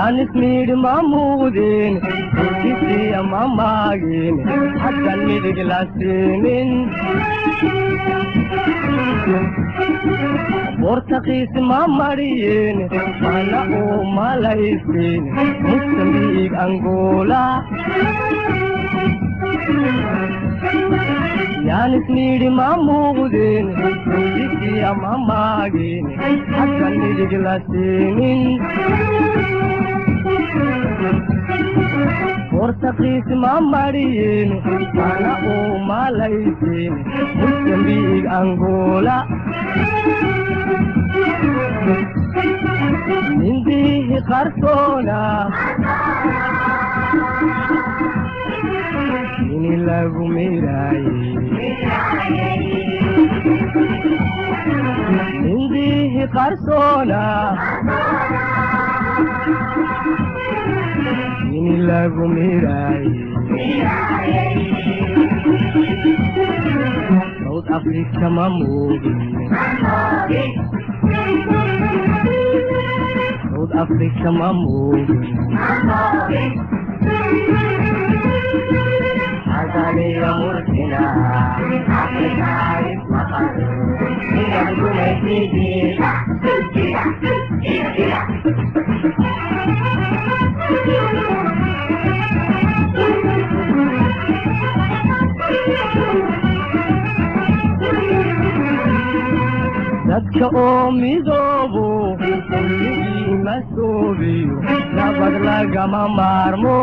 نسمير مامودين كيسي ماماجين حتى المدق لاسينين بورتقيس ماماريين أنا مالايسين مستميق أنغولا يا نسمير مامودين كيسي ماماجين حتى المدق لاسينين بورتقيس ماماريين أنا مالايسين مستميق أنغولا ننديه خرطونا من اللغو ميراي ننديه خرطونا من اللغو ميراي South Africa mamudi South Africa mamudi Azali ya murtina Africa is mahalo Ina kumekidi dadka oo midoobo kulligii ma soobiyo nabad lagama maarmo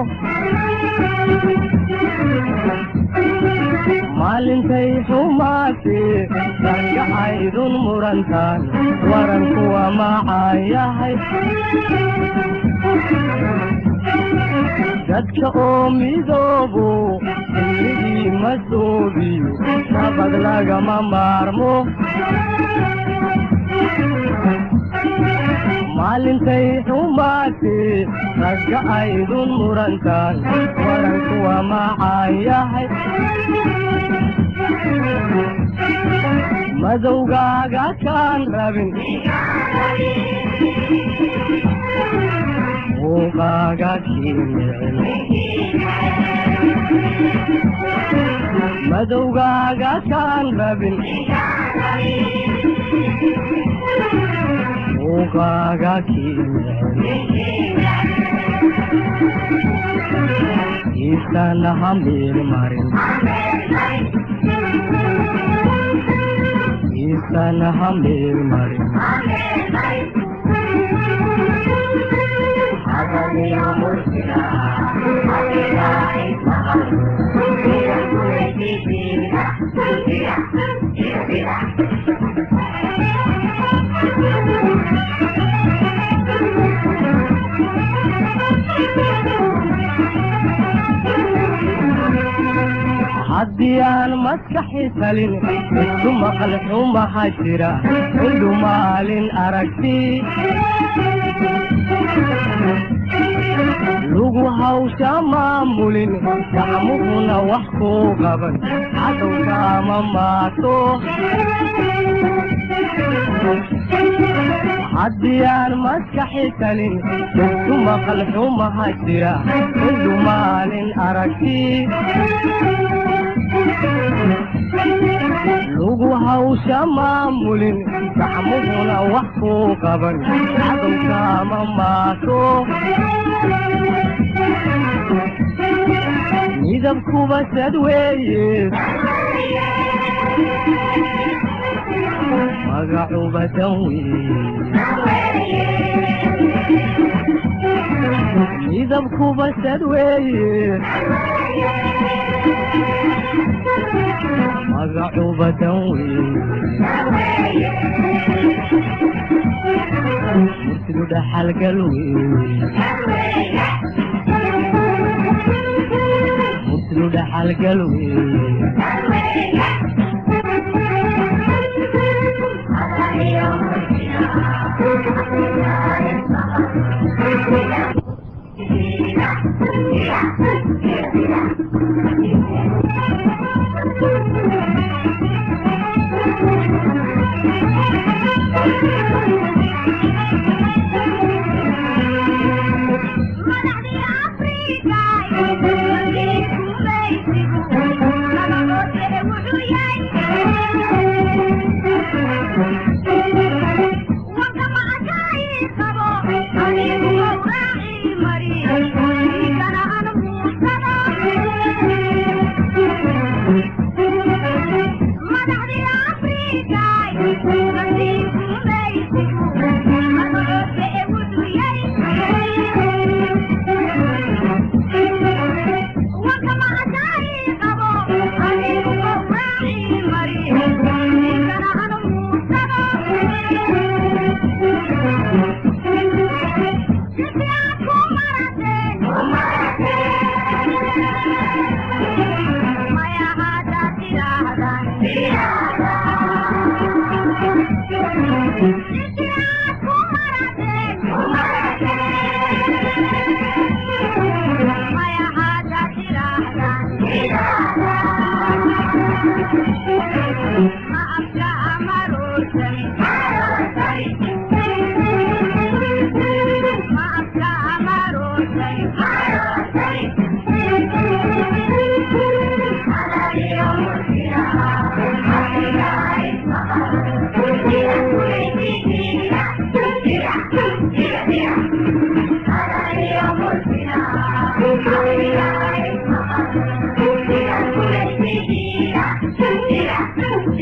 maalintay xumaatee dangacaydun murantaan waranku waa macaayahay dadka oo midoobo kulligii ma soobiyo nabad lagama maarmo maalintay xumaatee ragga aydun murantaan waranku waa macaayahay madowgaaga kaan rabin muuqaaga kiimicin madowgaaga kaan rabin muuqaaga kiimicin iisana hameel marin iisana hameel marin Agaliyo murtina Africa is mahalo Ina kumekidi haddii aan maskaxi talin isku maqal xumaha jira indhu maalin aragti lugu hawsha maamulin gacmuhuna wax kuu qaban cadowka ama maato haddii aan maskaxi talin isku maqal xumaha jira indhu maalin aragti lugu hawsha maamulin gacmuhuna wax kuu qaban cadowka ama maato midabkuba sad weeye magacuba dan weeye midabkuba sad weeye magacuba dan weeye murtidu dhaxalgal weeye halgalwe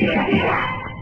Yeah.